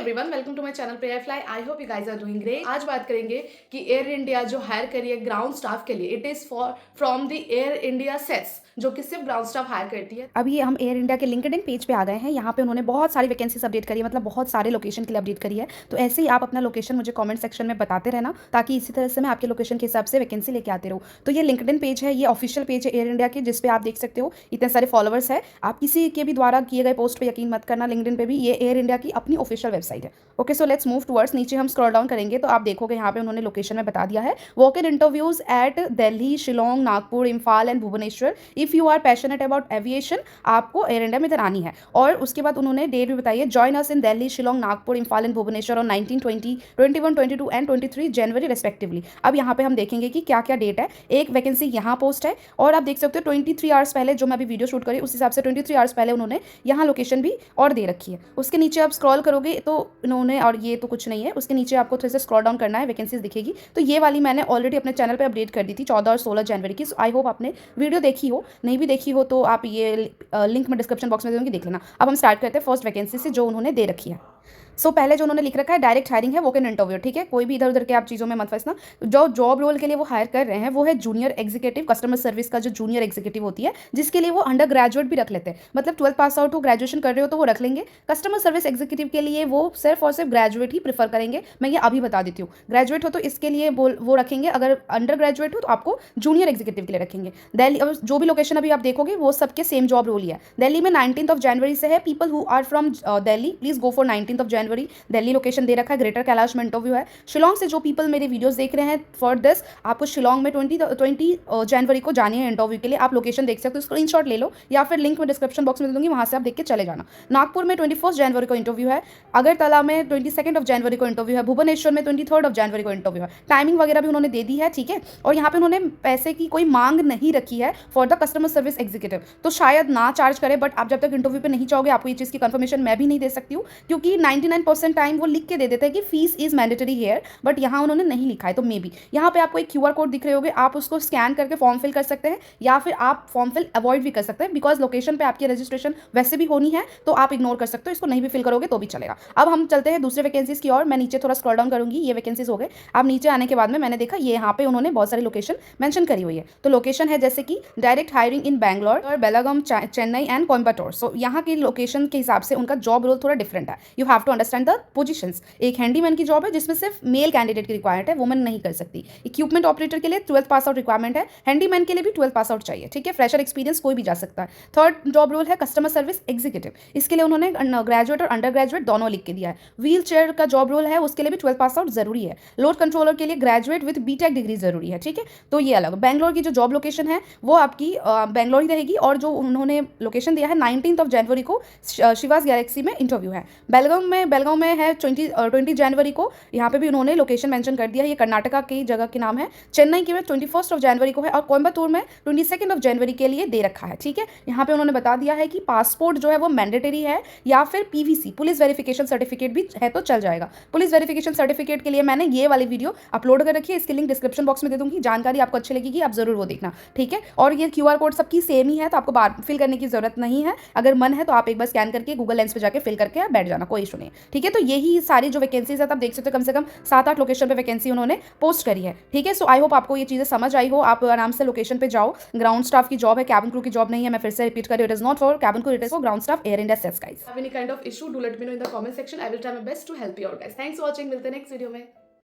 Everyone, welcome to my channel prayer fly. I hope you guys are doing great. आज बात करेंगे कि air India जो higher करी है ग्राउंड स्टाफ के लिए, it is for from the air India sets, जो कि सिर्फ ग्राउंड स्टाफ हायर करती है। अभी हम एयर इंडिया के लिंक्डइन पेज पे आ गए हैं। यहाँ पे उन्होंने बहुत सारी वैकेंसीज अपडेट करी है, मतलब बहुत सारे लोकेशन के लिए अपडेट करी है। तो ऐसे ही आप अपना लोकेशन मुझे कमेंट सेक्शन में बताते रहना, ताकि इसी तरह से मैं आपके लोकेशन के हिसाब से वैकेंसी लेके आते रहूँ। तो ये लिंक्डइन पेज है, ये ऑफिशियल पेज है एयर इंडिया की, जिसपे आप देख सकते हो इतने सारे फॉलोवर्स है। आप किसी के भी द्वारा किए गए पोस्ट पर यकीन मत करना, लिंक्डइन पे भी ये एयर इंडिया की अपनी ऑफिशियल वेबसाइट है। Okay, so let's move towards. नीचे हम स्क्रॉल डाउन करेंगे तो आप देखोगे यहाँ पे उन्होंने लोकेशन में बता दिया है, walk in interviews at Delhi, Shillong, Nagpur, Imphal and Bhubaneswar. If you are passionate about aviation, आपको एयर इंडिया में इधर आनी है। और उसके बाद उन्होंने डेट भी बताई है, join us in Delhi, Shillong, Nagpur, Imphal and Bhubaneswar on 19, 20, 21, 22 and 23 January respectively. अब यहाँ पे हम देखेंगे कि क्या क्या डेट है। एक वैकेंसी यहाँ पोस्ट है और आप देख सकते हो 23 आवर्स पहले, जो मैं अभी वीडियो शूट करी उस हिसाब से 23 आवर्स पहले उन्होंने यहाँ लोकेशन भी और दे रखी है। उसके नीचे आप स्क्रॉल करोगे तो उन्होंने, और ये तो कुछ नहीं है, उसके नीचे आपको थोड़ा सा स्क्रॉल डाउन करना है, वैकेंसीज दिखेगी। तो ये वाली मैंने ऑलरेडी अपने चैनल पे अपडेट कर दी थी 14 और 16 जनवरी की। आई होप आपने वीडियो देखी हो, नहीं भी देखी हो तो आप ये लिंक में डिस्क्रिप्शन बॉक्स में दे दूँगी, देख लेना। अब हम स्टार्ट करते हैं फर्स्ट वैकेंसी से, जो उन्होंने दे रखी है। पहले जो उन्होंने लिख रखा है, डायरेक्ट हायरिंग है, वॉक इन इंटरव्यू। ठीक है, कोई भी इधर उधर के आप चीज़ों में मत फंसना। जो जॉब रोल के लिए वो हायर कर रहे हैं वो है जूनियर एग्जीक्यूटिव, कस्टमर सर्विस का जो जूनियर एग्जीक्यूटिव होती है, जिसके लिए वो अंडर ग्रेजुएट भी रख लेते हैं। मतलब 12 पास आउट हो, ग्रेजुएशन कर रहे हो तो वो रख लेंगे। कस्टमर सर्विस एग्जीक्यूटिव के लिए वो सिर्फ और सिर्फ ग्रेजुएट ही प्रीफर करेंगे। मैं ये अभी बता देती हूँ, ग्रेजुएट हो तो इसके लिए वो रखेंगे, अगर अंडर ग्रेजुएट हो तो आपको जूनियर एग्जीक्यूटिव के लिए रखेंगे। दिल्ली, जो भी लोकेशन अभी आप देखोगे वो सबके सेम जॉब रोल ही है। दिल्ली में 19 जनवरी से है। People who are from Delhi please go for 19 January. Delhi location दे रखा है, ग्रेटर कैलाश में इंटरव्यू है। शिलोंग से जो पीपल मेरे वीडियोस देख रहे हैं, फॉर दिस आपको शिलोंग में 20 जनवरी को जानी है इंटरव्यू के लिए। आप लोकेशन देख सकते हो, स्क्रीनशॉट ले लो या फिर लिंक में डिस्क्रिप्शन बॉक्स में दे दूंगी, वहां से आप देख के चले जाना। नागपुर में 21 जनवरी को इंटरव्यू है। अगरतला में 22 जनवरी को इंटरव्यू है। भुवनेश्वर में 23 जनवरी को इंटरव्यू है। टाइमिंग वगैरह भी उन्होंने दे दी है। ठीक है, और यहाँ पे उन्होंने पैसे की कोई मांग नहीं रखी है for the customer service executive, तो शायद ना चार्ज करे। बट आप जब तक इंटरव्यू पे नहीं जाओगे, आपको ये चीज़ की कंफर्मेशन मैं भी नहीं दे सकती हूँ, क्योंकि 99% टाइम वो लिख के दे देते हैं कि fees is mandatory here, but यहाँ उन्होंने नहीं लिखा है। तो मे बी यहाँ पे आपको एक क्यूआर कोड दिख रहे होगे, आप उसको स्कैन करके फॉर्म फिल कर सकते हैं, या फिर आप फॉर्म फिल अवॉइड भी कर सकते हैं, बिकॉज लोकेशन पे आपकी रजिस्ट्रेशन वैसे भी होनी है, तो आप इग्नोर कर सकते हो, इसको नहीं भी फिल करोगे तो भी चलेगा। अब हम चलते हैं दूसरे वैकेंसीज की ओर। मैं नीचे थोड़ा स्क्रॉल डाउन करूंगी, ये वैकेंसीज हो गए। अब नीचे आने के बाद में मैंने देखा ये यहाँ पे उन्होंने बहुत सारी लोकेशन मेंशन करी हुई है। तो लोकेशन है जैसे कि डायरेक्ट हायरिंग इन बैंगलोर और बेलागाम, चेन्नई एंड कोयम्बटूर। सो यहाँ की लोकेशन के हिसाब से उनका जॉब रोल थोड़ा डिफरेंट है। You have to understand the positions. एक हैंडीमैन की जॉब है जिसमें सिर्फ मेल कैंडिडेट की रिक्वायर्ड है, वुमन नहीं कर सकती। इक्विपमेंट ऑपरेटर के लिए 12 पास आउट रिक्वायरमेंट है। हैंडीमैन के लिए भी 12 पास आउट चाहिए। ठीक है, फ्रेशर एक्सपीरियंस कोई भी जा सकता है। थर्ड जॉब रोल है कस्टमर सर्विस एग्जीक्यूटिव। इसके लिए उन्होंने ग्रेजुएट और अंडर ग्रेजुएट दोनों लिख के दिया है। व्हील चेयर का जॉब रोल है, उसके लिए भी 12 पास आउट जरूरी है। लोड कंट्रोलर के लिए ग्रेजुएट विद बीटेक डिग्री जरूरी है। ठीक है, तो ये अलग। बैंगलोर की जो जॉब लोकेशन है वो आपकी बैंगलोर ही रहेगी, और जो उन्होंने लोकेशन दिया है 19 जनवरी को शिवास गैलेक्सी में इंटरव्यू है। बेलगांव में है 20 जनवरी को, यहाँ पे भी उन्होंने लोकेशन मेंशन कर दिया है, ये कर्नाटका की जगह के नाम है। चेन्नई के में 21 जनवरी को है, और कोयम्बटूर में 22 जनवरी के लिए दे रखा है। ठीक है, यहाँ पे उन्होंने बता दिया है कि पासपोर्ट जो है वो मैंडेटरी है, या फिर पीवीसी पुलिस वेरिफिकेशन सर्टिफिकेट भी है तो चल जाएगा। पुलिस वेरिफिकेशन सर्टिफिकेट के लिए मैंने ये वाली वीडियो अपलोड कर रखी है, इसकी लिंक डिस्क्रिप्शन बॉक्स में दे दूंगी। जानकारी आपको अच्छी लगेगी, आप जरूर वो देखना। ठीक है, और ये क्यूआर कोड सबकी सेम ही है, तो आपको बार फिल करने की जरूरत नहीं है। अगर मन है तो आप एक बार स्कैन करके गूगल लेंस पे जाके फिल करके बैठ जाना, कोई इशू नहीं। ठीक है, तो यही सारी जो वैकेंसीज है आप देख सकते हो, कम से कम 7-8 लोकेशन पे वैकेंसी उन्होंने पोस्ट करी है। ठीक है, सो आई होप आपको ये चीज़ें समझ आई हो। आप आराम से लोकेशन पे जाओ। ग्राउंड स्टाफ की जॉब है, कैबिन क्रू की जॉब नहीं है। मैं फिर से रिपीट कर रही हूं, it is not for cabin crew, it is for ground staff air India sets guys. Have any kind of issue, do let me know in the comment section. I will try my best to help you out guys. Thanks for watching, मिलते हैं next video में।